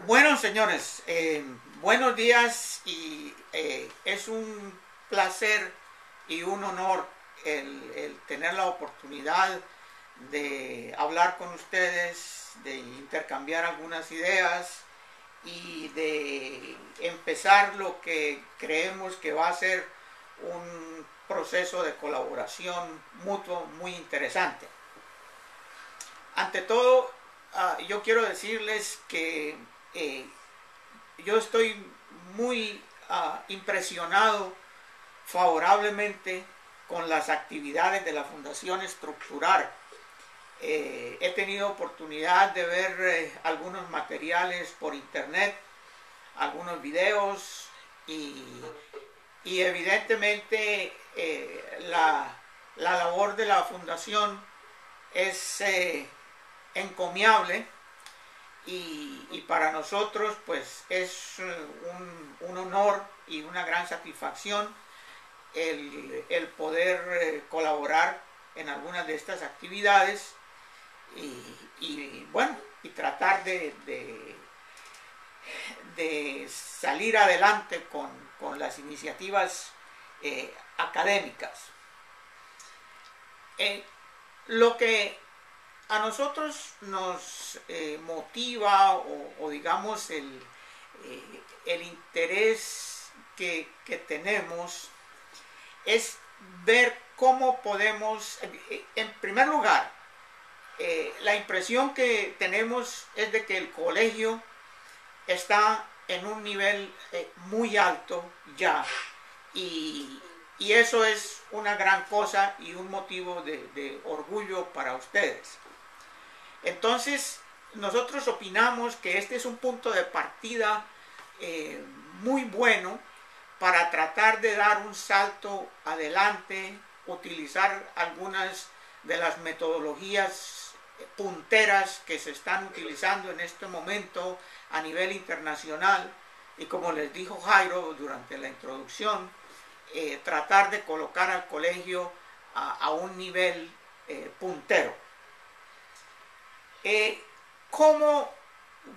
Bueno, señores, buenos días y es un placer y un honor el tener la oportunidad de hablar con ustedes, de intercambiar algunas ideas y de empezar lo que creemos que va a ser un proceso de colaboración mutuo muy interesante. Ante todo, yo quiero decirles que eh, yo estoy muy impresionado favorablemente con las actividades de la Fundación Estructurar. He tenido oportunidad de ver algunos materiales por internet, algunos videos y evidentemente la labor de la Fundación es encomiable y para nosotros pues es un honor y una gran satisfacción el poder colaborar en algunas de estas actividades bueno, y tratar de salir adelante con las iniciativas académicas. Lo que a nosotros nos motiva o digamos el interés que tenemos es ver cómo podemos, en primer lugar, la impresión que tenemos es de que el colegio está en un nivel muy alto ya y eso es una gran cosa y un motivo de orgullo para ustedes. Entonces, nosotros opinamos que este es un punto de partida muy bueno para tratar de dar un salto adelante, utilizar algunas de las metodologías punteras que se están utilizando en este momento a nivel internacional y como les dijo Jairo durante la introducción, tratar de colocar al colegio a un nivel puntero.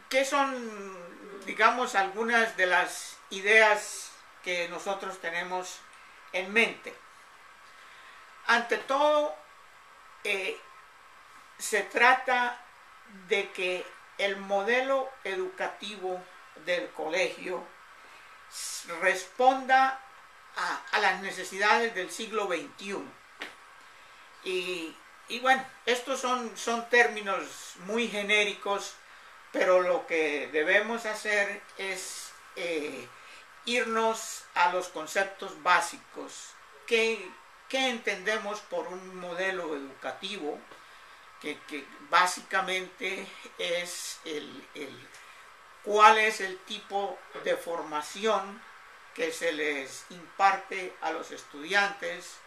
¿Qué son, digamos, algunas de las ideas que nosotros tenemos en mente? Ante todo, se trata de que el modelo educativo del colegio responda a las necesidades del siglo XXI. Y bueno, estos son términos muy genéricos, pero lo que debemos hacer es irnos a los conceptos básicos. ¿Qué entendemos por un modelo educativo? Que básicamente es cuál es el tipo de formación que se les imparte a los estudiantes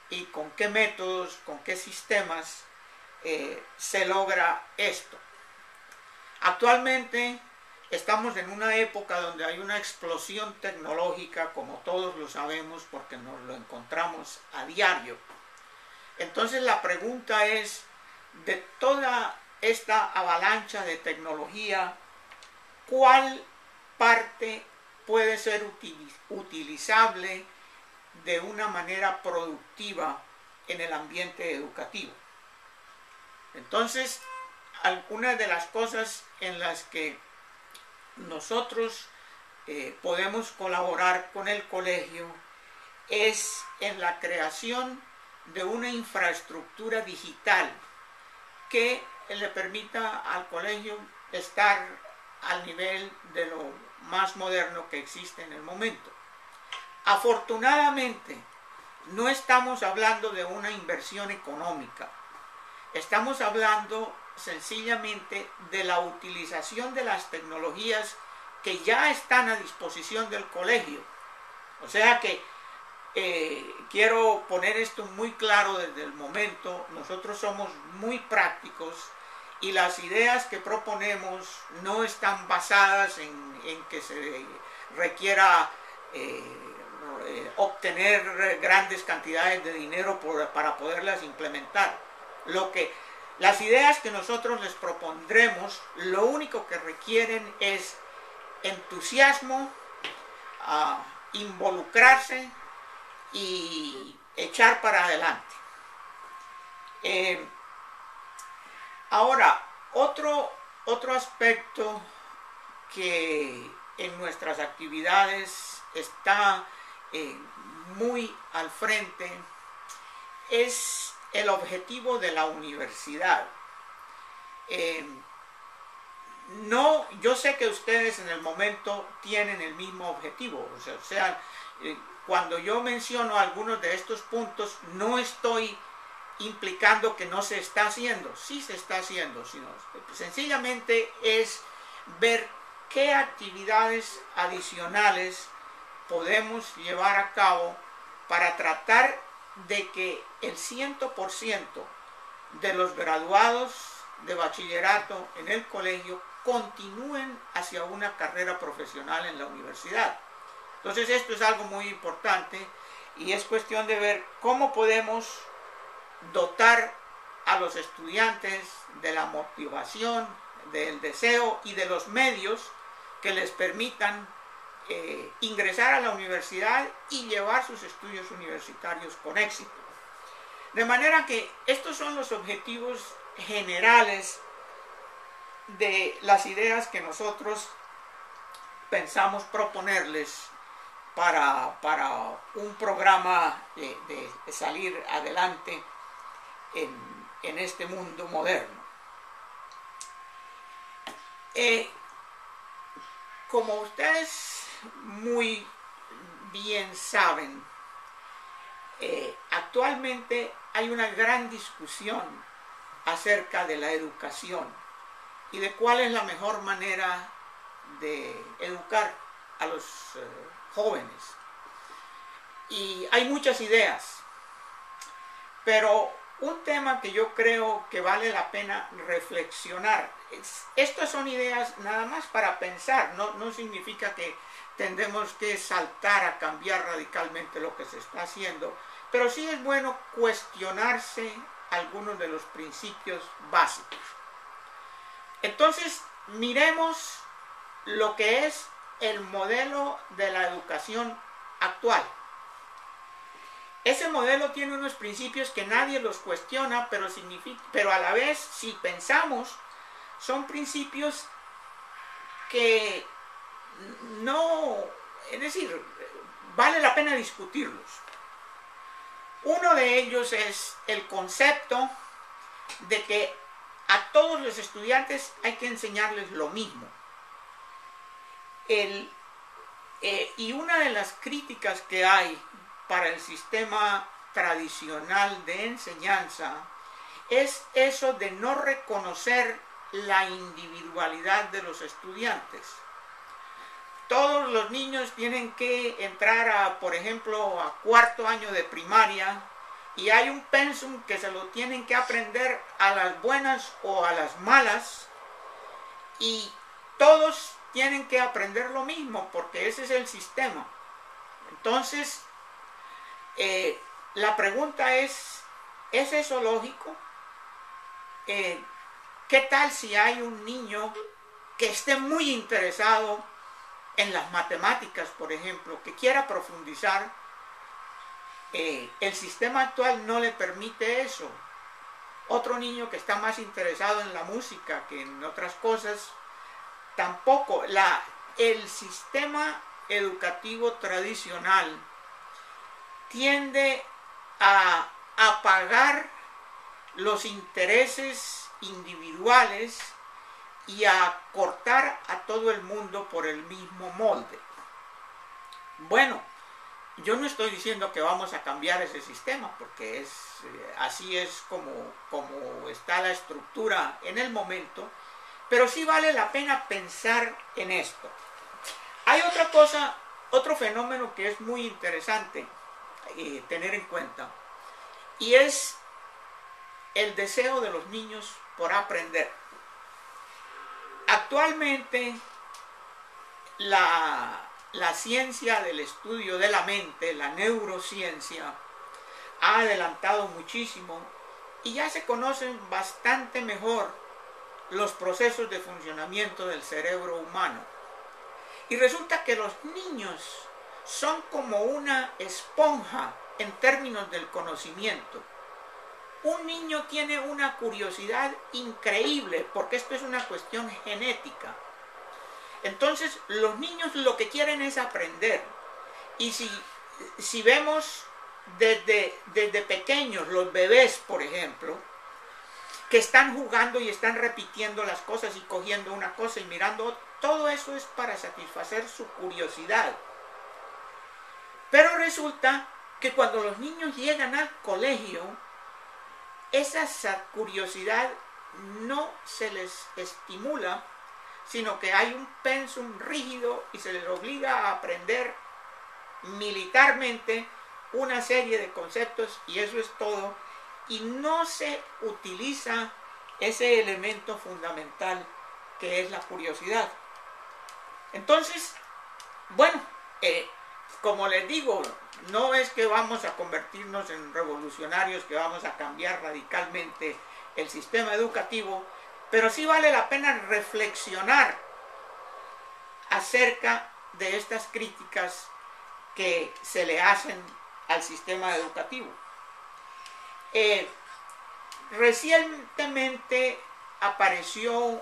y con qué métodos, con qué sistemas se logra esto. Actualmente estamos en una época donde hay una explosión tecnológica, como todos lo sabemos, porque nos lo encontramos a diario. Entonces la pregunta es, de toda esta avalancha de tecnología, ¿cuál parte puede ser utilizable de una manera productiva en el ambiente educativo? Entonces, algunas de las cosas en las que nosotros podemos colaborar con el colegio es en la creación de una infraestructura digital que le permita al colegio estar al nivel de lo más moderno que existe en el momento. Afortunadamente, no estamos hablando de una inversión económica. Estamos hablando sencillamente de la utilización de las tecnologías que ya están a disposición del colegio. O sea que quiero poner esto muy claro desde el momento. Nosotros somos muy prácticos y las ideas que proponemos no están basadas en que se requiera obtener grandes cantidades de dinero para poderlas implementar. Lo que Las ideas que nosotros les propondremos, lo único que requieren es entusiasmo, involucrarse y echar para adelante. Ahora, otro aspecto que en nuestras actividades está muy al frente es el objetivo de la universidad. No, yo sé que ustedes en el momento tienen el mismo objetivo, o sea, cuando yo menciono algunos de estos puntos, no estoy implicando que no se está haciendo, sí se está haciendo, sino sencillamente es ver qué actividades adicionales podemos llevar a cabo para tratar de que el 100% de los graduados de bachillerato en el colegio continúen hacia una carrera profesional en la universidad. Entonces esto es algo muy importante y es cuestión de ver cómo podemos dotar a los estudiantes de la motivación, del deseo y de los medios que les permitan ingresar a la universidad y llevar sus estudios universitarios con éxito. De manera que estos son los objetivos generales de las ideas que nosotros pensamos proponerles para un programa de salir adelante en este mundo moderno. Como ustedes muy bien saben, actualmente hay una gran discusión acerca de la educación y de cuál es la mejor manera de educar a los jóvenes. Y hay muchas ideas, pero un tema que yo creo que vale la pena reflexionar, estas son ideas nada más para pensar, no significa que tendremos que saltar a cambiar radicalmente lo que se está haciendo, pero sí es bueno cuestionarse algunos de los principios básicos. Entonces, miremos lo que es el modelo de la educación actual. Ese modelo tiene unos principios que nadie los cuestiona, pero a la vez, si pensamos, son principios que no, es decir, vale la pena discutirlos. Uno de ellos es el concepto de que a todos los estudiantes hay que enseñarles lo mismo. Y una de las críticas que hay para el sistema tradicional de enseñanza es eso de no reconocer la individualidad de los estudiantes. Todos los niños tienen que entrar por ejemplo, a cuarto año de primaria y hay un pensum que se lo tienen que aprender a las buenas o a las malas y todos tienen que aprender lo mismo porque ese es el sistema. Entonces, la pregunta ¿es eso lógico? ¿Qué tal si hay un niño que esté muy interesado en las matemáticas, por ejemplo, que quiera profundizar? El sistema actual no le permite eso. Otro niño que está más interesado en la música que en otras cosas, tampoco. El sistema educativo tradicional tiende a apagar los intereses individuales y a cortar a todo el mundo por el mismo molde. Bueno, yo no estoy diciendo que vamos a cambiar ese sistema, porque así es como está la estructura en el momento, pero sí vale la pena pensar en esto. Hay otra cosa, otro fenómeno que es muy interesante tener en cuenta, y es el deseo de los niños por aprender. Actualmente la ciencia del estudio de la mente, la neurociencia, ha adelantado muchísimo y ya se conocen bastante mejor los procesos de funcionamiento del cerebro humano. Y resulta que los niños son como una esponja en términos del conocimiento. Un niño tiene una curiosidad increíble porque esto es una cuestión genética. Entonces los niños lo que quieren es aprender. Y si vemos desde pequeños, los bebés, por ejemplo, que están jugando y están repitiendo las cosas y cogiendo una cosa y mirando, todo eso es para satisfacer su curiosidad. Pero resulta que cuando los niños llegan al colegio, esa curiosidad no se les estimula, sino que hay un pensum rígido y se les obliga a aprender militarmente una serie de conceptos y eso es todo, y no se utiliza ese elemento fundamental que es la curiosidad. Entonces, bueno, como les digo, no es que vamos a convertirnos en revolucionarios, que vamos a cambiar radicalmente el sistema educativo, pero sí vale la pena reflexionar acerca de estas críticas que se le hacen al sistema educativo. Recientemente apareció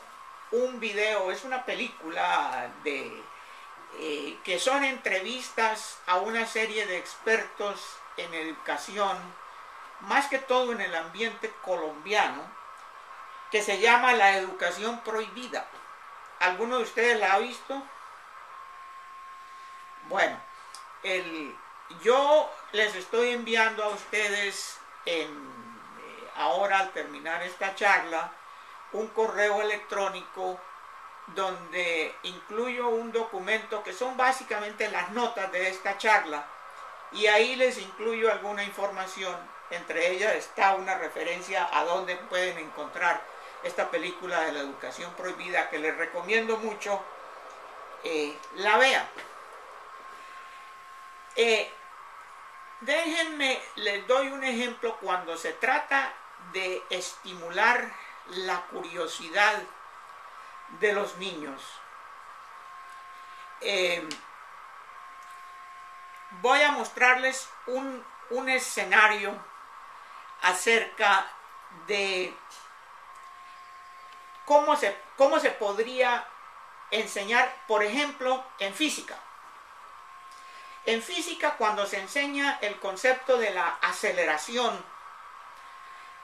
un video, es una película que son entrevistas a una serie de expertos en educación, más que todo en el ambiente colombiano, que se llama La Educación Prohibida. ¿Alguno de ustedes la ha visto? Bueno, yo les estoy enviando a ustedes ahora al terminar esta charla un correo electrónico donde incluyo un documento que son básicamente las notas de esta charla y ahí les incluyo alguna información, entre ellas está una referencia a dónde pueden encontrar esta película de La Educación Prohibida que les recomiendo mucho la vean. Déjenme, les doy un ejemplo cuando se trata de estimular la curiosidad de los niños. Voy a mostrarles un escenario acerca de cómo se podría enseñar, por ejemplo, en física. En física, cuando se enseña el concepto de la aceleración,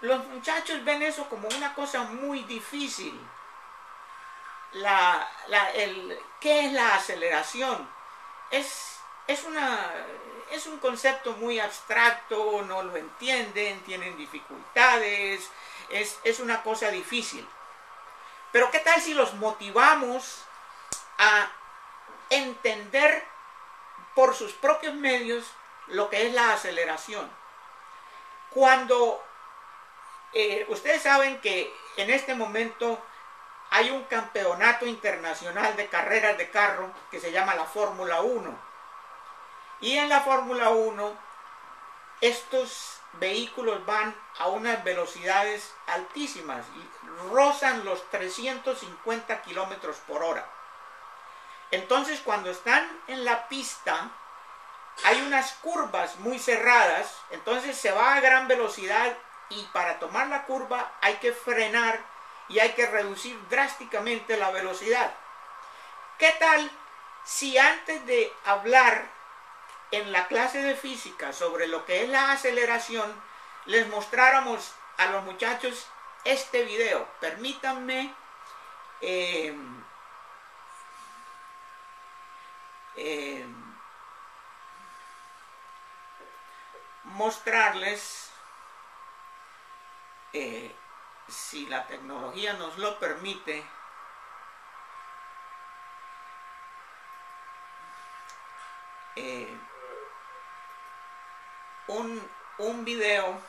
los muchachos ven eso como una cosa muy difícil. ¿Qué es la aceleración? Es un concepto muy abstracto, no lo entienden, tienen dificultades, es una cosa difícil. Pero ¿qué tal si los motivamos a entender por sus propios medios lo que es la aceleración? Cuando ustedes saben que en este momento hay un campeonato internacional de carreras de carro que se llama la Fórmula 1. Y en la Fórmula 1 estos vehículos van a unas velocidades altísimas, rozan los 350 kilómetros por hora. Entonces, cuando están en la pista, hay unas curvas muy cerradas, entonces se va a gran velocidad y para tomar la curva hay que frenar y hay que reducir drásticamente la velocidad. ¿Qué tal si antes de hablar en la clase de física sobre lo que es la aceleración, les mostráramos a los muchachos este video? Permítanme mostrarles, si la tecnología nos lo permite, un video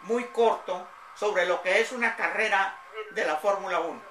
muy corto sobre lo que es una carrera de la Fórmula 1.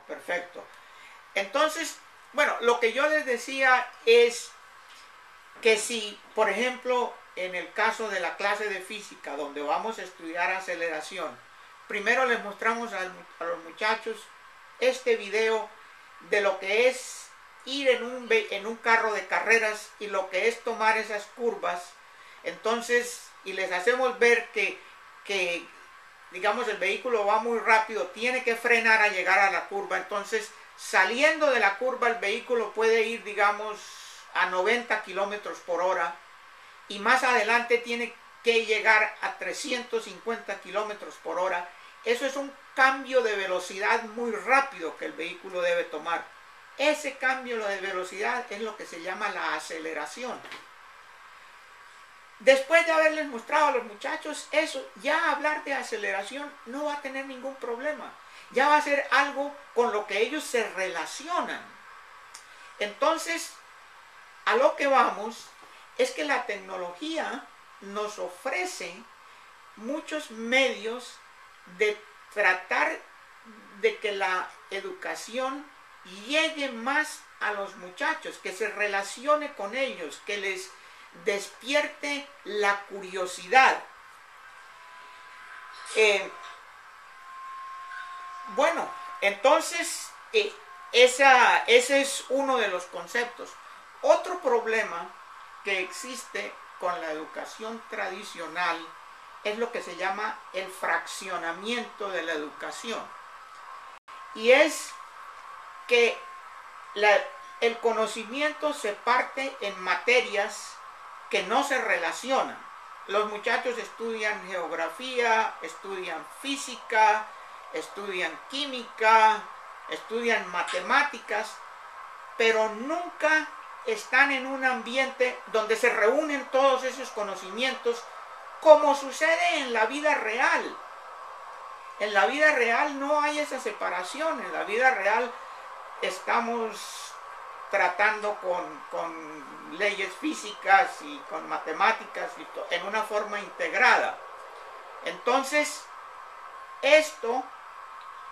perfecto. Entonces, bueno, lo que yo les decía es que si, por ejemplo, en el caso de la clase de física, donde vamos a estudiar aceleración, primero les mostramos a los muchachos este video de lo que es ir en un carro de carreras y lo que es tomar esas curvas. Entonces, y les hacemos ver que digamos, el vehículo va muy rápido, tiene que frenar a llegar a la curva. Entonces, saliendo de la curva, el vehículo puede ir, digamos, a 90 kilómetros por hora, y más adelante tiene que llegar a 350 kilómetros por hora. Eso es un cambio de velocidad muy rápido que el vehículo debe tomar. Ese cambio de velocidad es lo que se llama la aceleración. Después de haberles mostrado a los muchachos eso, ya hablar de aceleración no va a tener ningún problema. Ya va a ser algo con lo que ellos se relacionan. Entonces, a lo que vamos es que la tecnología nos ofrece muchos medios de tratar de que la educación llegue más a los muchachos, que se relacione con ellos, que les despierte la curiosidad. Bueno, entonces ese es uno de los conceptos. Otro problema que existe con la educación tradicional es lo que se llama el fraccionamiento de la educación. Y es que el conocimiento se parte en materias que no se relacionan. Los muchachos estudian geografía, estudian física, estudian química, estudian matemáticas, pero nunca están en un ambiente donde se reúnen todos esos conocimientos, como sucede en la vida real. En la vida real no hay esa separación. En la vida real estamos tratando con leyes físicas y con matemáticas en una forma integrada. Entonces, esto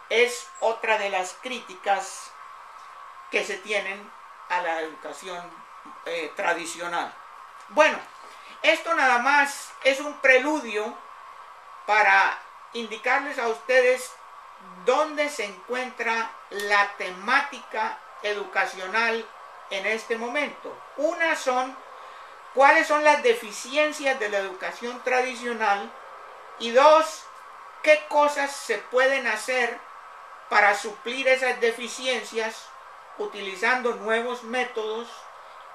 es otra de las críticas que se tienen a la educación tradicional. Bueno, esto nada más es un preludio para indicarles a ustedes dónde se encuentra la temática educacional en este momento. Una son cuáles son las deficiencias de la educación tradicional, y dos, qué cosas se pueden hacer para suplir esas deficiencias utilizando nuevos métodos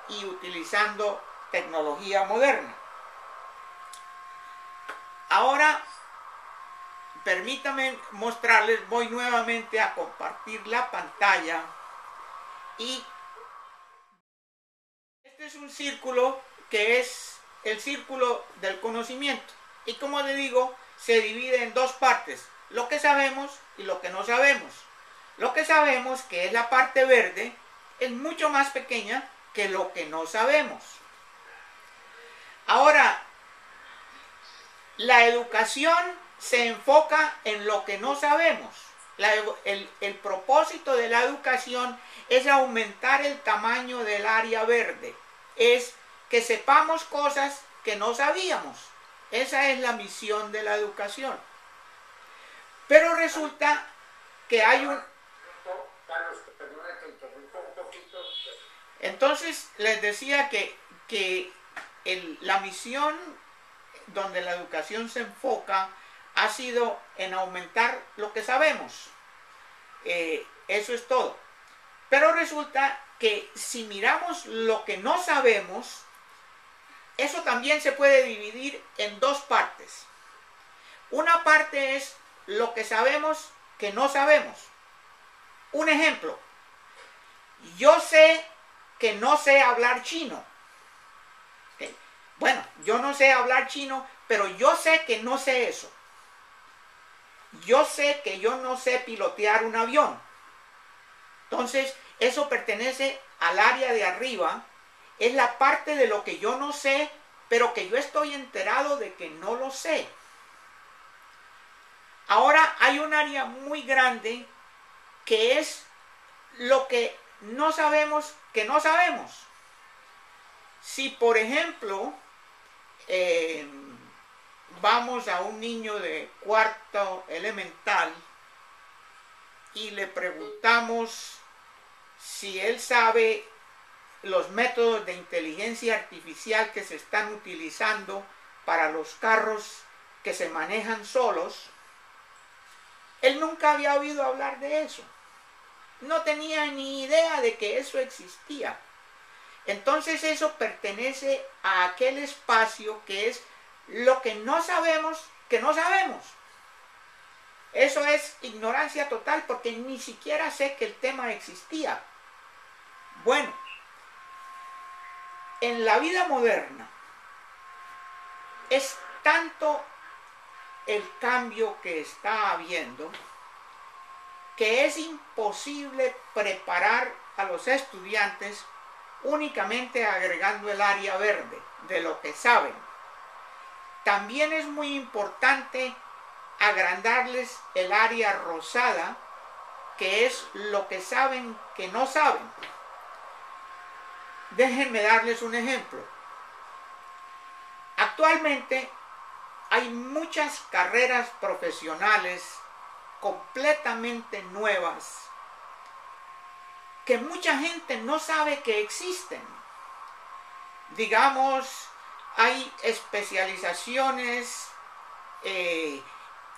y utilizando tecnología moderna. Ahora, permítanme mostrarles, voy nuevamente a compartir la pantalla, y este es un círculo que es el círculo del conocimiento, y como les digo, se divide en dos partes: lo que sabemos y lo que no sabemos. Lo que sabemos, que es la parte verde, es mucho más pequeña que lo que no sabemos. Ahora, la educación se enfoca en lo que no sabemos. El propósito de la educación es aumentar el tamaño del área verde. Es que sepamos cosas que no sabíamos. Esa es la misión de la educación. Pero resulta que hay un... Entonces, les decía que la misión donde la educación se enfoca ha sido en aumentar lo que sabemos. Eso es todo. Pero resulta que si miramos lo que no sabemos, eso también se puede dividir en dos partes. Una parte es lo que sabemos que no sabemos. Un ejemplo: yo sé que no sé hablar chino. ¿Okay? Bueno, yo no sé hablar chino, pero yo sé que no sé eso. Yo sé que yo no sé pilotear un avión. Entonces, eso pertenece al área de arriba. Es la parte de lo que yo no sé, pero que yo estoy enterado de que no lo sé. Ahora hay un área muy grande que es lo que no sabemos que no sabemos. Si, por ejemplo, vamos a un niño de cuarto elemental y le preguntamos si él sabe los métodos de inteligencia artificial que se están utilizando para los carros que se manejan solos, él nunca había oído hablar de eso. No tenía ni idea de que eso existía. Entonces eso pertenece a aquel espacio que es lo que no sabemos que no sabemos. Eso es ignorancia total porque ni siquiera sé que el tema existía. Bueno, en la vida moderna es tanto el cambio que está habiendo que es imposible preparar a los estudiantes únicamente agregando el área verde de lo que saben. También es muy importante agrandarles el área rosada, que es lo que saben que no saben. Déjenme darles un ejemplo. Actualmente hay muchas carreras profesionales completamente nuevas que mucha gente no sabe que existen. Digamos, hay especializaciones en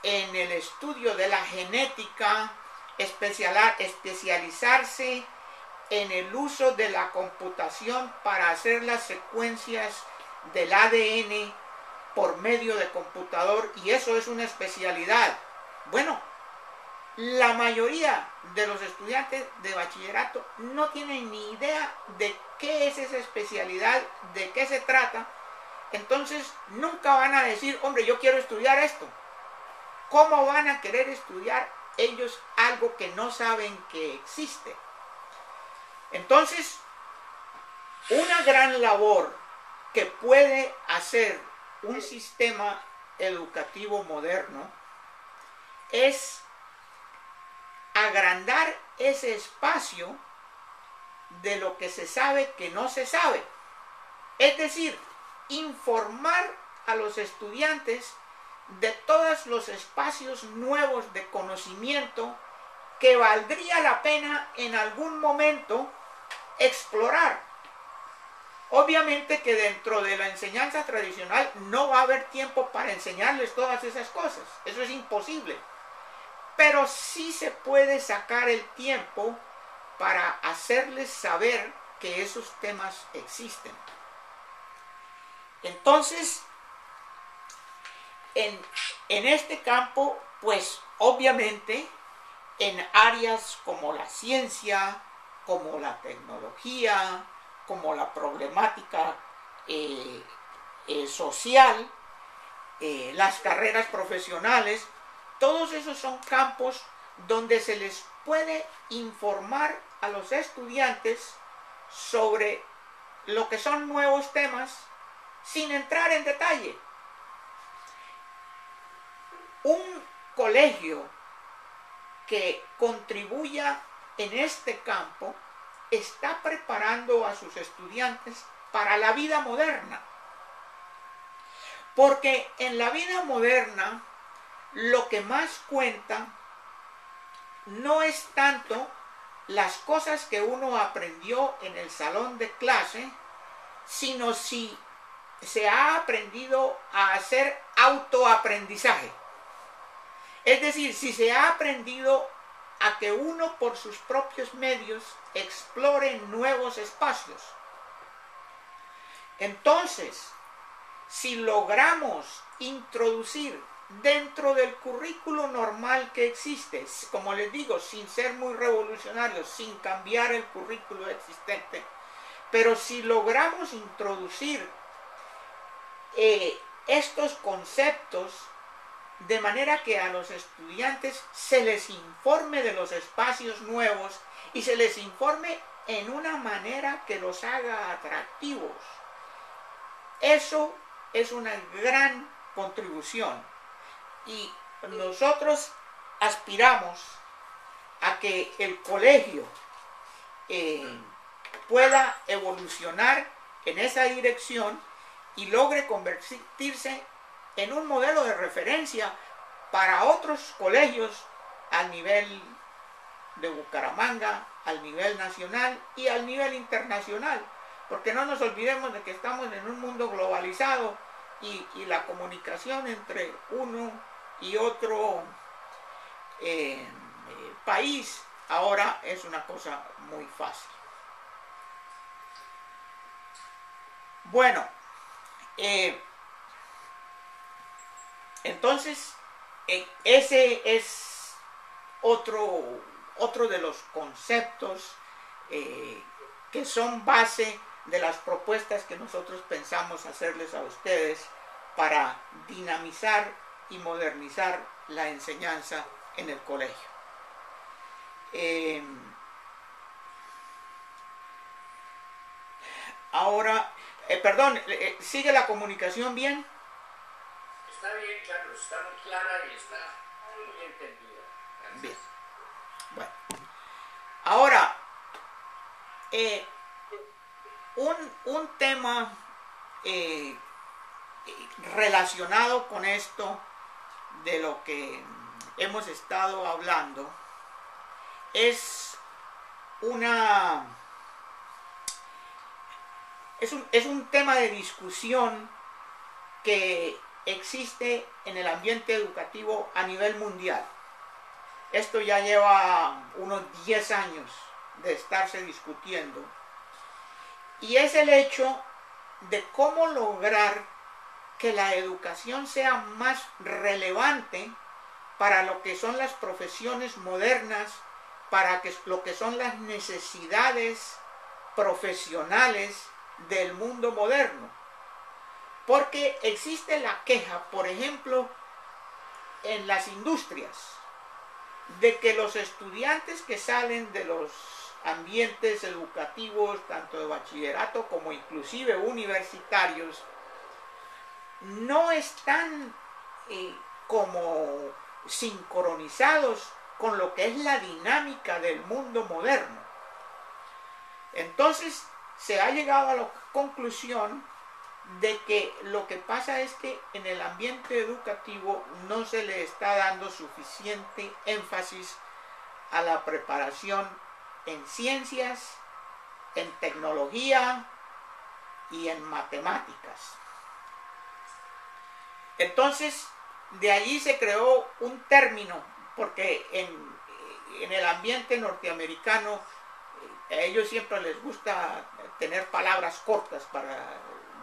el estudio de la genética, especializarse en el uso de la computación para hacer las secuencias del ADN por medio de computador, y eso es una especialidad. Bueno, la mayoría de los estudiantes de bachillerato no tienen ni idea de qué es esa especialidad, de qué se trata. Entonces nunca van a decir, hombre, yo quiero estudiar esto. ¿Cómo van a querer estudiar ellos algo que no saben que existe? Entonces, una gran labor que puede hacer un sistema educativo moderno es agrandar ese espacio de lo que se sabe que no se sabe. Es decir, informar a los estudiantes de todos los espacios nuevos de conocimiento que valdría la pena en algún momento explorar. Obviamente que dentro de la enseñanza tradicional no va a haber tiempo para enseñarles todas esas cosas. Eso es imposible. Pero sí se puede sacar el tiempo para hacerles saber que esos temas existen. Entonces, en este campo, pues obviamente en áreas como la ciencia, como la tecnología, como la problemática social, las carreras profesionales, todos esos son campos donde se les puede informar a los estudiantes sobre lo que son nuevos temas sin entrar en detalle. Un colegio que contribuya en este campo está preparando a sus estudiantes para la vida moderna. Porque en la vida moderna lo que más cuenta no es tanto las cosas que uno aprendió en el salón de clase, sino si se ha aprendido a hacer autoaprendizaje. Es decir, si se ha aprendido a que uno por sus propios medios explore nuevos espacios. Entonces, si logramos introducir dentro del currículo normal que existe, como les digo, sin ser muy revolucionarios, sin cambiar el currículo existente, pero si logramos introducir estos conceptos de manera que a los estudiantes se les informe de los espacios nuevos y se les informe en una manera que los haga atractivos, eso es una gran contribución. Y nosotros aspiramos a que el colegio pueda evolucionar en esa dirección y logre convertirse en un modelo de referencia para otros colegios al nivel de Bucaramanga, al nivel nacional y al nivel internacional. Porque no nos olvidemos de que estamos en un mundo globalizado y la comunicación entre uno y otro país ahora es una cosa muy fácil. Bueno, entonces ese es otro de los conceptos que son base de las propuestas que nosotros pensamos hacerles a ustedes para dinamizar y modernizar la enseñanza en el colegio. Ahora, perdón, ¿sigue la comunicación bien? Está bien, Carlos, está muy clara y está muy entendida. Gracias. Bien. Bueno. Ahora, un tema relacionado con esto de lo que hemos estado hablando es un tema de discusión que existe en el ambiente educativo a nivel mundial. Esto ya lleva unos 10 años de estarse discutiendo. Y es el hecho de cómo lograr que la educación sea más relevante para lo que son las profesiones modernas, para lo que son las necesidades profesionales del mundo moderno. Porque existe la queja, por ejemplo, en las industrias, de que los estudiantes que salen de los ambientes educativos, tanto de bachillerato como inclusive universitarios, no están como sincronizados con lo que es la dinámica del mundo moderno. Entonces se ha llegado a la conclusión de que lo que pasa es que en el ambiente educativo no se le está dando suficiente énfasis a la preparación en ciencias, en tecnología y en matemáticas. Entonces, de allí se creó un término, porque en el ambiente norteamericano a ellos siempre les gusta tener palabras cortas para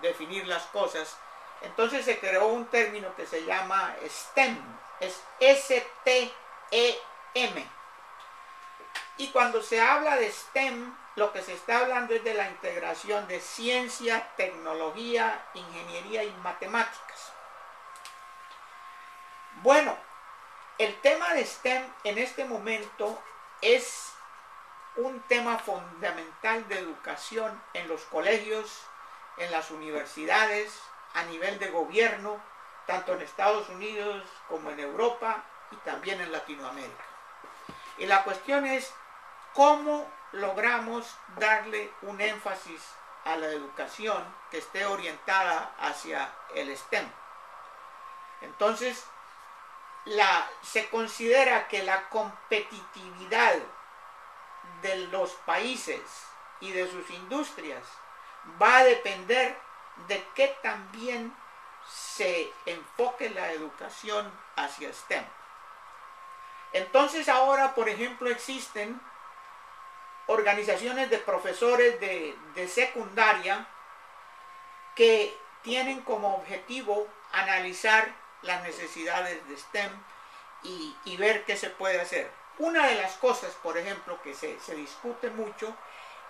definir las cosas. Entonces se creó un término que se llama STEM, es S-T-E-M. Y cuando se habla de STEM, lo que se está hablando es de la integración de ciencia, tecnología, ingeniería y matemáticas. Bueno, el tema de STEM en este momento es un tema fundamental de educación en los colegios, en las universidades, a nivel de gobierno, tanto en Estados Unidos como en Europa y también en Latinoamérica. Y la cuestión es cómo logramos darle un énfasis a la educación que esté orientada hacia el STEM. Entonces, se considera que la competitividad de los países y de sus industrias va a depender de que también se enfoque la educación hacia STEM. Entonces ahora, por ejemplo, existen organizaciones de profesores de secundaria que tienen como objetivo analizar las necesidades de STEM y ver qué se puede hacer. Una de las cosas, por ejemplo, que se discute mucho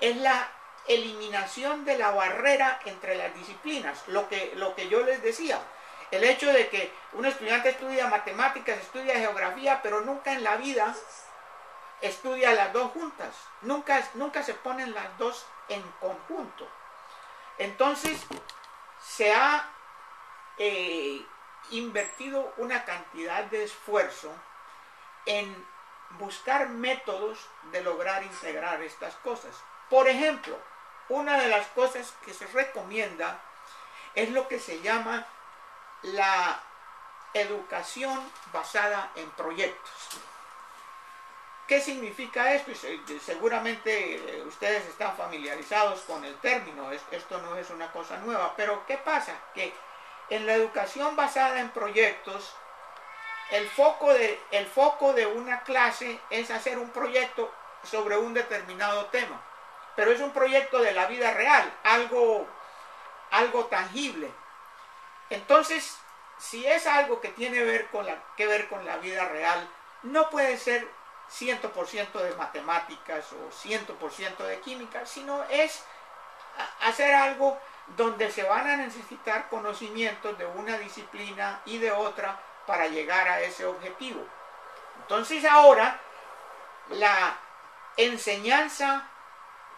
es la eliminación de la barrera entre las disciplinas, lo que yo les decía, el hecho de que un estudiante estudia matemáticas, estudia geografía, pero nunca en la vida estudia las dos juntas, nunca se ponen las dos en conjunto. Entonces se ha invertido una cantidad de esfuerzo en buscar métodos de lograr integrar estas cosas. Por ejemplo, una de las cosas que se recomienda es lo que se llama la educación basada en proyectos. ¿Qué significa esto? Seguramente ustedes están familiarizados con el término, esto no es una cosa nueva, pero ¿qué pasa? Que en la educación basada en proyectos, el foco de una clase es hacer un proyecto sobre un determinado tema, pero es un proyecto de la vida real, algo tangible. Entonces, si es algo que tiene que ver con la vida real, no puede ser 100% de matemáticas o 100% de química, sino es hacer algo donde se van a necesitar conocimientos de una disciplina y de otra para llegar a ese objetivo. Entonces ahora la enseñanza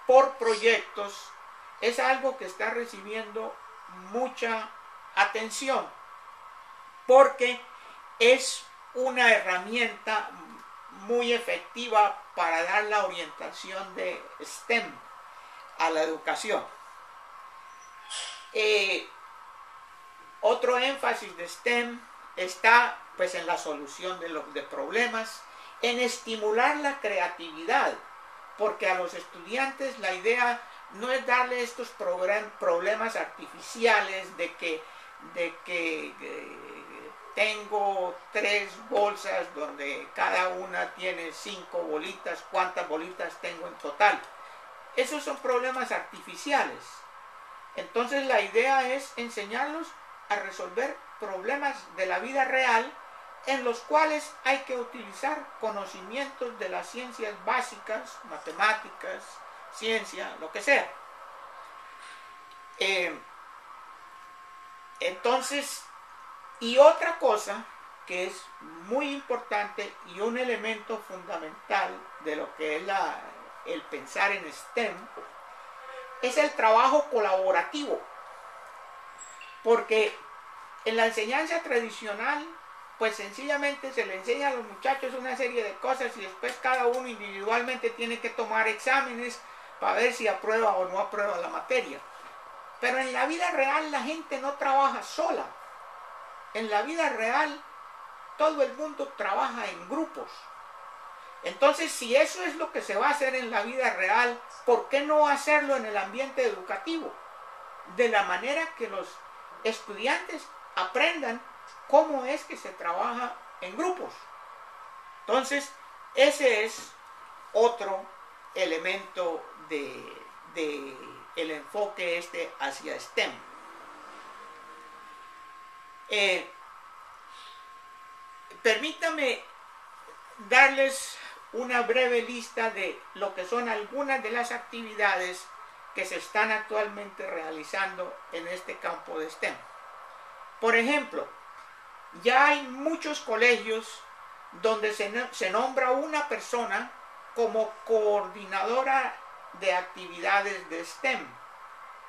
por proyectos es algo que está recibiendo mucha atención porque es una herramienta muy efectiva para dar la orientación de STEM a la educación. Otro énfasis de STEM está pues en la solución de problemas, en estimular la creatividad, porque a los estudiantes la idea no es darle estos problemas artificiales de que tengo 3 bolsas donde cada una tiene 5 bolitas, ¿cuántas bolitas tengo en total? Esos son problemas artificiales. Entonces la idea es enseñarlos a resolver problemas de la vida real en los cuales hay que utilizar conocimientos de las ciencias básicas, matemáticas, ciencia, lo que sea. Entonces, y otra cosa que es muy importante y un elemento fundamental de lo que es el pensar en STEM, es el trabajo colaborativo. Porque en la enseñanza tradicional, pues sencillamente se le enseña a los muchachos una serie de cosas y después cada uno individualmente tiene que tomar exámenes para ver si aprueba o no aprueba la materia. Pero en la vida real la gente no trabaja sola. En la vida real todo el mundo trabaja en grupos. Entonces, si eso es lo que se va a hacer en la vida real, ¿por qué no hacerlo en el ambiente educativo? De la manera que los estudiantes aprendan cómo es que se trabaja en grupos. Entonces, ese es otro elemento de el enfoque hacia STEM. Permítame darles una breve lista de lo que son algunas de las actividades que se están actualmente realizando en este campo de STEM. Por ejemplo, ya hay muchos colegios donde se nombra una persona como coordinadora de actividades de STEM.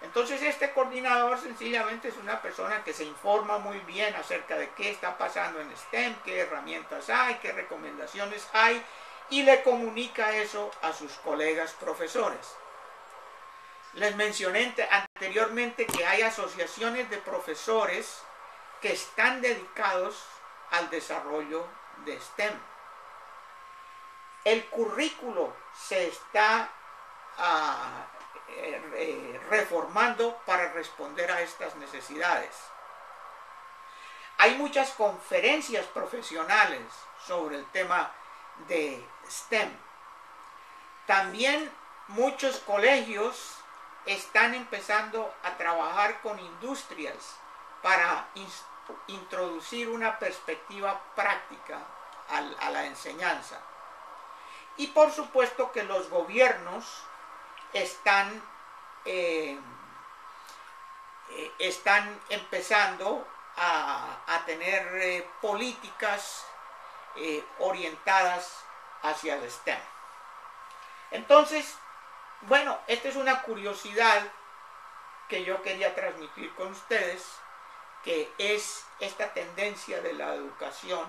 Entonces este coordinador sencillamente es una persona que se informa muy bien acerca de qué está pasando en STEM, qué herramientas hay, qué recomendaciones hay, y le comunica eso a sus colegas profesores. Les mencioné anteriormente que hay asociaciones de profesores que están dedicados al desarrollo de STEM. El currículo se está reformando para responder a estas necesidades. Hay muchas conferencias profesionales sobre el tema de STEM. También muchos colegios están empezando a trabajar con industrias para introducir una perspectiva práctica a la enseñanza. Y por supuesto que los gobiernos están empezando a tener políticas orientadas hacia el STEM. Entonces, bueno, esta es una curiosidad que yo quería transmitir con ustedes, que es esta tendencia de la educación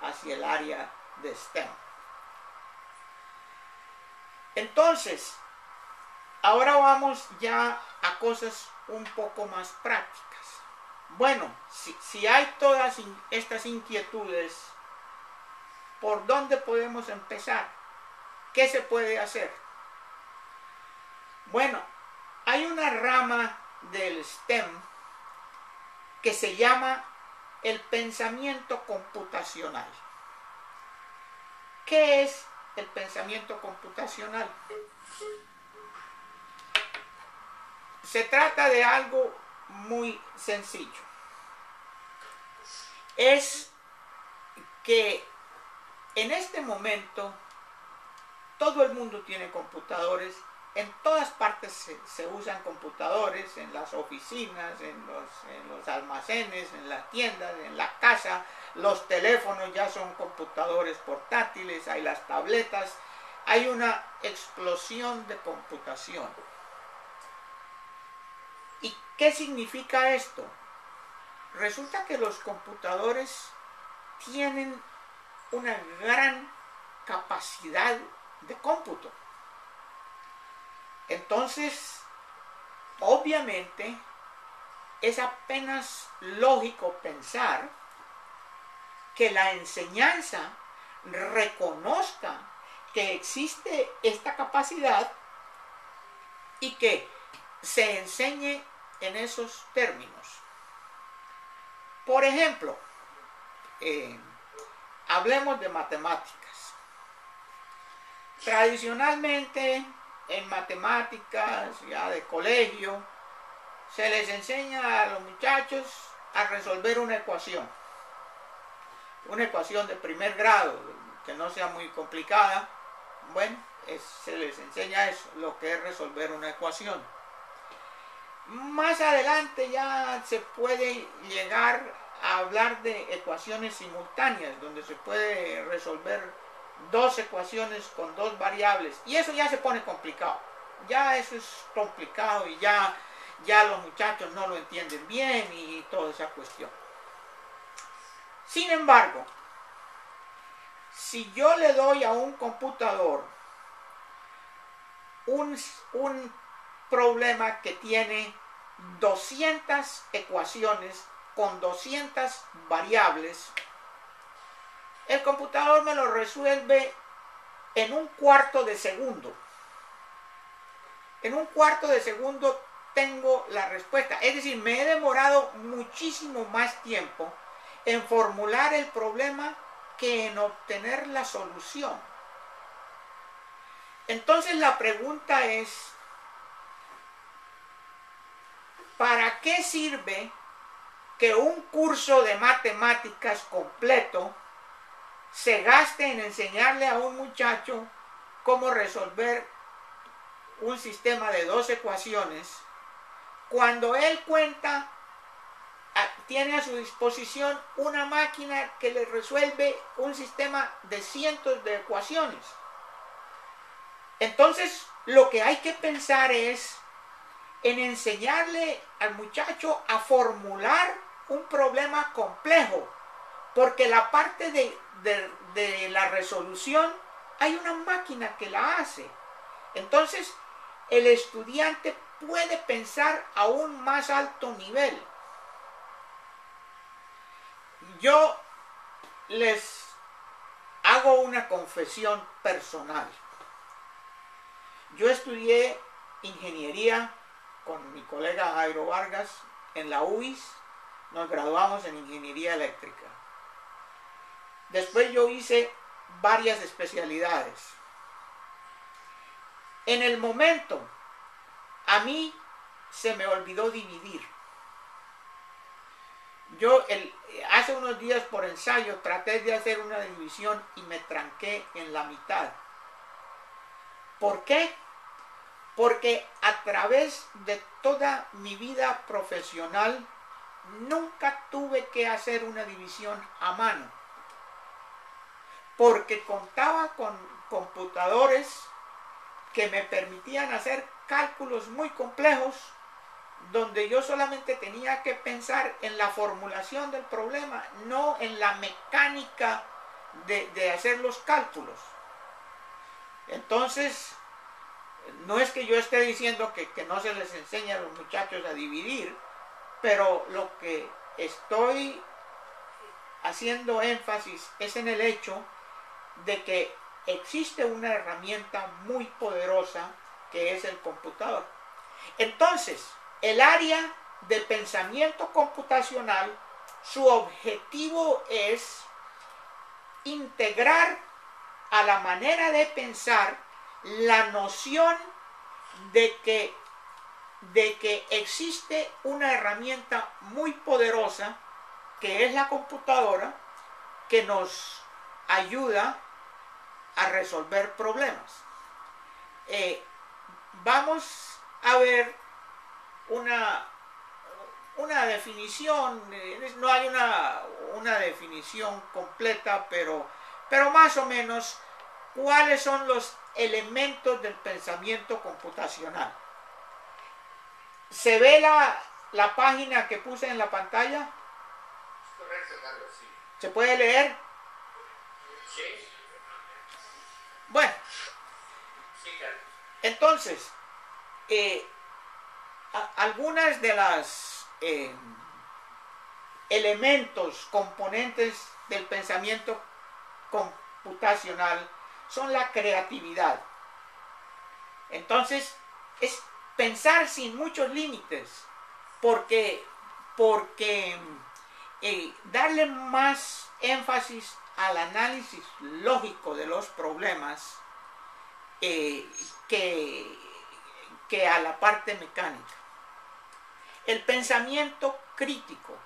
hacia el área de STEM. Entonces, ahora vamos ya a cosas un poco más prácticas. Bueno, si hay todas estas inquietudes, ¿por dónde podemos empezar? ¿Qué se puede hacer? Bueno, hay una rama del STEM que se llama el pensamiento computacional. ¿Qué es el pensamiento computacional? Se trata de algo muy sencillo. Es que en este momento todo el mundo tiene computadores. En todas partes se usan computadores, en las oficinas, en los almacenes, en las tiendas, en la casa. Los teléfonos ya son computadores portátiles, hay las tabletas. Hay una explosión de computación. ¿Y qué significa esto? Resulta que los computadores tienen una gran capacidad de cómputo. Entonces, obviamente, es apenas lógico pensar que la enseñanza reconozca que existe esta capacidad y que se enseñe en esos términos. Por ejemplo, hablemos de matemáticas. Tradicionalmente, en matemáticas ya de colegio, se les enseña a los muchachos a resolver una ecuación de primer grado, que no sea muy complicada. Bueno, se les enseña eso, lo que es resolver una ecuación. Más adelante ya se puede llegar a hablar de ecuaciones simultáneas, donde se puede resolver dos ecuaciones con dos variables, y eso ya se pone complicado. Ya eso es complicado y ya los muchachos no lo entienden bien y toda esa cuestión. Sin embargo, si yo le doy a un computador un problema que tiene 200 ecuaciones con 200 variables, el computador me lo resuelve en un cuarto de segundo. En un cuarto de segundo tengo la respuesta. Es decir, me he demorado muchísimo más tiempo en formular el problema que en obtener la solución. Entonces la pregunta es, ¿para qué sirve que un curso de matemáticas completo se gaste en enseñarle a un muchacho cómo resolver un sistema de dos ecuaciones, cuando él tiene a su disposición una máquina que le resuelve un sistema de cientos de ecuaciones? Entonces, lo que hay que pensar es en enseñarle al muchacho a formular un problema complejo, porque la parte de la resolución hay una máquina que la hace. Entonces, el estudiante puede pensar a un más alto nivel. Yo les hago una confesión personal. Yo estudié ingeniería con mi colega Jairo Vargas en la UIS. Nos graduamos en ingeniería eléctrica. Después yo hice varias especialidades. En el momento, a mí se me olvidó dividir. Yo hace unos días por ensayo traté de hacer una división y me tranqué en la mitad. ¿Por qué? Porque a través de toda mi vida profesional nunca tuve que hacer una división a mano, porque contaba con computadores que me permitían hacer cálculos muy complejos, donde yo solamente tenía que pensar en la formulación del problema, no en la mecánica de hacer los cálculos. Entonces, No es que yo esté diciendo que no se les enseña a los muchachos a dividir, pero lo que estoy haciendo énfasis es en el hecho de que existe una herramienta muy poderosa que es el computador. Entonces, el área de pensamiento computacional, su objetivo es integrar a la manera de pensar la noción de que existe una herramienta muy poderosa que es la computadora, que nos ayuda a resolver problemas. Vamos a ver una definición. No hay una definición completa, pero más o menos cuáles son los elementos del pensamiento computacional. ¿Se ve la página que puse en la pantalla? Correcto, Carlos, sí. ¿Se puede leer? Sí. Bueno, Sí, Carlos. entonces, algunas de las elementos, componentes del pensamiento computacional son la creatividad. Entonces, es pensar sin muchos límites, porque darle más énfasis al análisis lógico de los problemas que a la parte mecánica. El pensamiento crítico,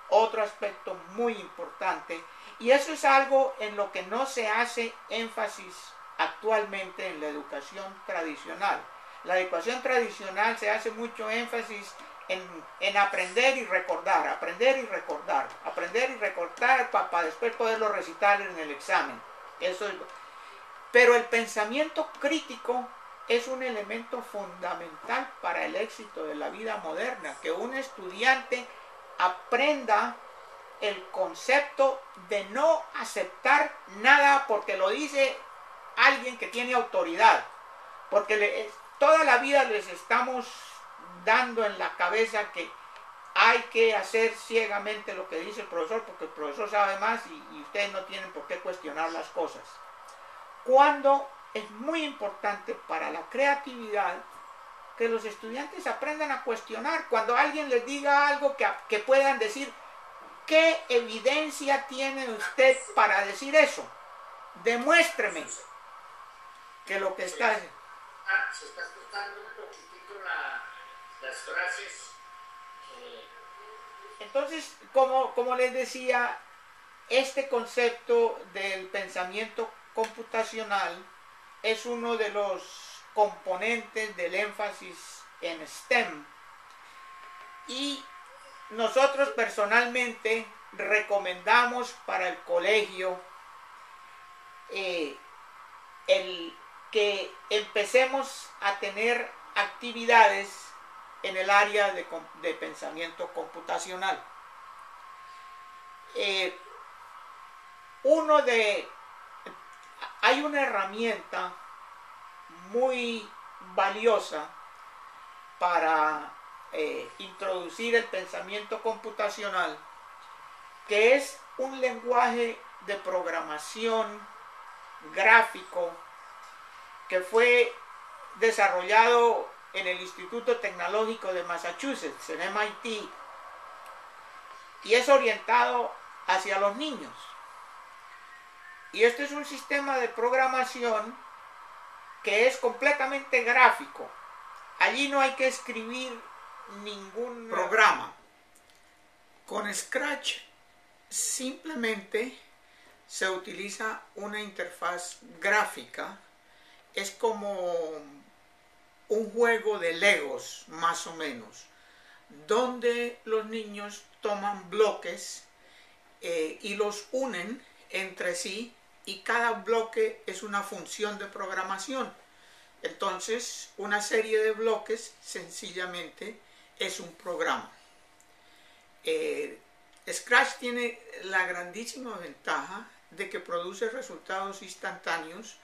otro aspecto muy importante, y eso es algo en lo que no se hace énfasis actualmente en la educación tradicional. La educación tradicional se hace mucho énfasis en aprender y recordar, aprender y recordar, aprender y recordar para después poderlo recitar en el examen. Eso es. Pero el pensamiento crítico es un elemento fundamental para el éxito de la vida moderna, que un estudiante aprenda el concepto de no aceptar nada porque lo dice alguien que tiene autoridad, porque toda la vida les estamos dando en la cabeza que hay que hacer ciegamente lo que dice el profesor porque el profesor sabe más y ustedes no tienen por qué cuestionar las cosas. Cuando es muy importante para la creatividad que los estudiantes aprendan a cuestionar. Cuando alguien les diga algo que puedan decir, ¿qué evidencia tiene usted para decir eso? Demuéstreme que lo que está... Se está cortando un poquitito las frases. Entonces, como les decía, este concepto del pensamiento computacional es uno de los componentes del énfasis en STEM. Y nosotros personalmente recomendamos para el colegio el que empecemos a tener actividades en el área de pensamiento computacional. Hay una herramienta muy valiosa para introducir el pensamiento computacional, que es un lenguaje de programación gráfico que fue desarrollado en el Instituto Tecnológico de Massachusetts, en MIT, y es orientado hacia los niños. Y este es un sistema de programación que es completamente gráfico. Allí no hay que escribir ningún programa. Con Scratch simplemente se utiliza una interfaz gráfica. Es como un juego de Legos, más o menos, donde los niños toman bloques y los unen entre sí, y cada bloque es una función de programación. Entonces, una serie de bloques sencillamente es un programa. Scratch tiene la grandísima ventaja de que produce resultados instantáneos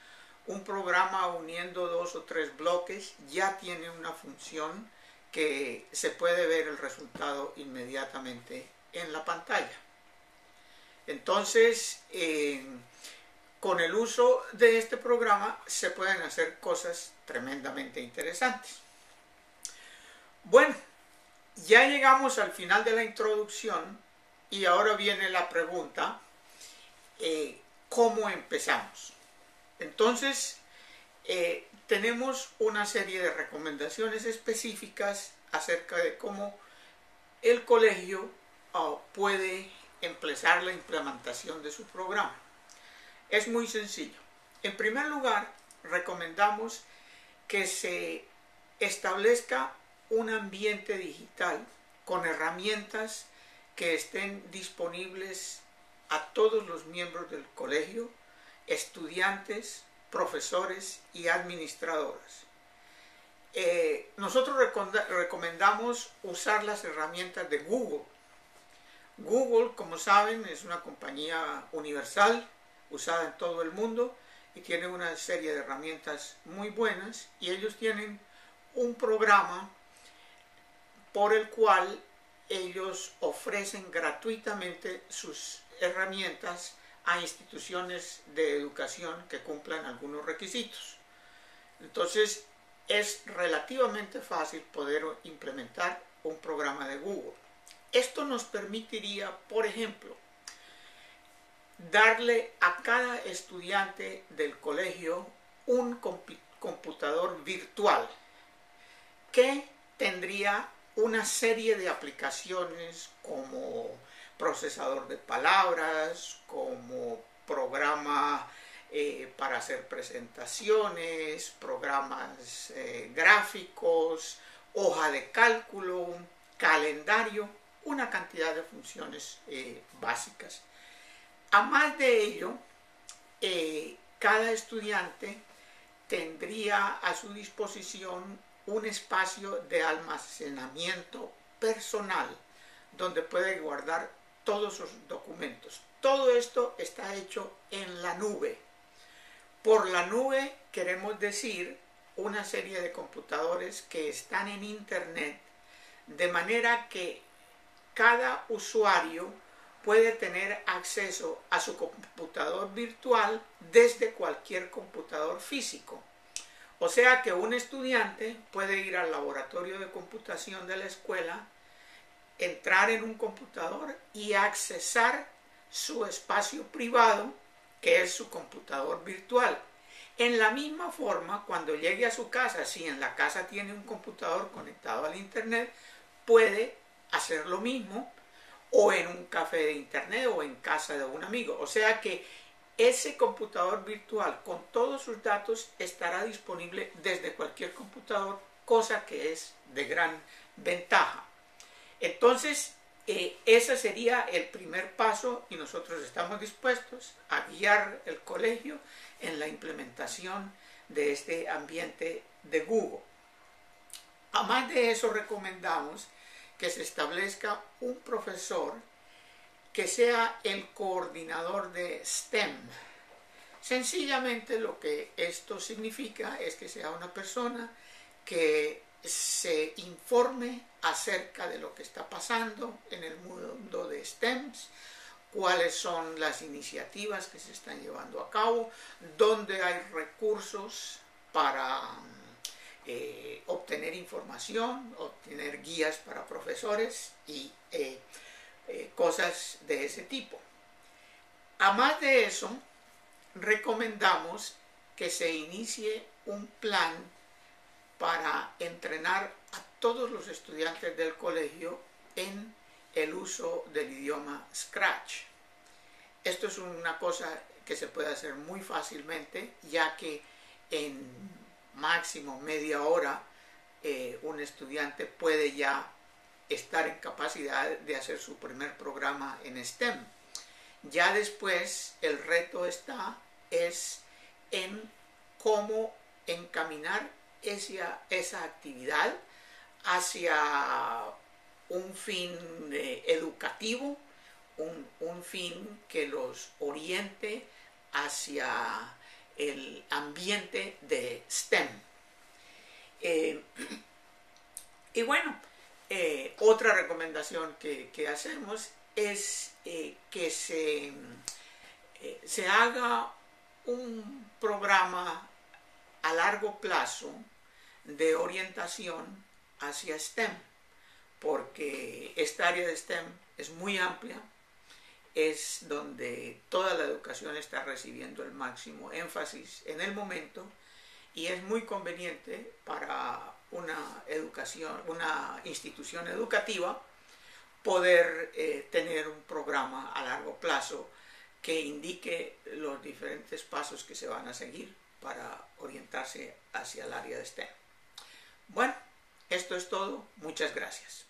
un programa uniendo 2 o 3 bloques ya tiene una función que se puede ver el resultado inmediatamente en la pantalla. Entonces, con el uso de este programa se pueden hacer cosas tremendamente interesantes. Bueno, ya llegamos al final de la introducción y ahora viene la pregunta, ¿cómo empezamos? Entonces, tenemos una serie de recomendaciones específicas acerca de cómo el colegio puede empezar la implementación de su programa. Es muy sencillo. En primer lugar, recomendamos que se establezca un ambiente digital con herramientas que estén disponibles a todos los miembros del colegio, estudiantes, profesores y administradoras. Nosotros recomendamos usar las herramientas de Google. Google, como saben, es una compañía universal, usada en todo el mundo, y tiene una serie de herramientas muy buenas, y ellos tienen un programa por el cual ellos ofrecen gratuitamente sus herramientas a instituciones de educación que cumplan algunos requisitos. Entonces, es relativamente fácil poder implementar un programa de Google. Esto nos permitiría, por ejemplo, darle a cada estudiante del colegio un computador virtual que tendría una serie de aplicaciones como procesador de palabras, como programa para hacer presentaciones, programas gráficos, hoja de cálculo, calendario, una cantidad de funciones básicas. A más de ello, cada estudiante tendría a su disposición un espacio de almacenamiento personal donde puede guardar todos sus documentos. Todo esto está hecho en la nube. Por la nube queremos decir una serie de computadores que están en Internet, de manera que cada usuario puede tener acceso a su computador virtual desde cualquier computador físico. O sea que un estudiante puede ir al laboratorio de computación de la escuela, entrar en un computador y accesar su espacio privado, que es su computador virtual. En la misma forma, cuando llegue a su casa, si en la casa tiene un computador conectado al Internet, puede hacer lo mismo, o en un café de Internet, o en casa de un amigo. O sea que ese computador virtual con todos sus datos estará disponible desde cualquier computador, cosa que es de gran ventaja. Entonces, ese sería el primer paso y nosotros estamos dispuestos a guiar el colegio en la implementación de este ambiente de Google. Además de eso, recomendamos que se establezca un profesor que sea el coordinador de STEM. Sencillamente lo que esto significa es que sea una persona que se informe acerca de lo que está pasando en el mundo de STEMs, cuáles son las iniciativas que se están llevando a cabo, dónde hay recursos para obtener información, obtener guías para profesores y cosas de ese tipo. Además de eso, recomendamos que se inicie un plan para entrenar a todos los estudiantes del colegio en el uso del idioma Scratch. Esto es una cosa que se puede hacer muy fácilmente, ya que en máximo media hora un estudiante puede ya estar en capacidad de hacer su primer programa en STEM. Ya después el reto es en cómo encaminar esa actividad hacia un fin educativo, un fin que los oriente hacia el ambiente de STEM. Y bueno, otra recomendación que hacemos es que se haga un programa a largo plazo de orientación hacia STEM, porque esta área de STEM es muy amplia, es donde toda la educación está recibiendo el máximo énfasis en el momento, y es muy conveniente para una institución educativa poder tener un programa a largo plazo que indique los diferentes pasos que se van a seguir para orientarse hacia el área de STEM. Bueno, esto es todo. Muchas gracias.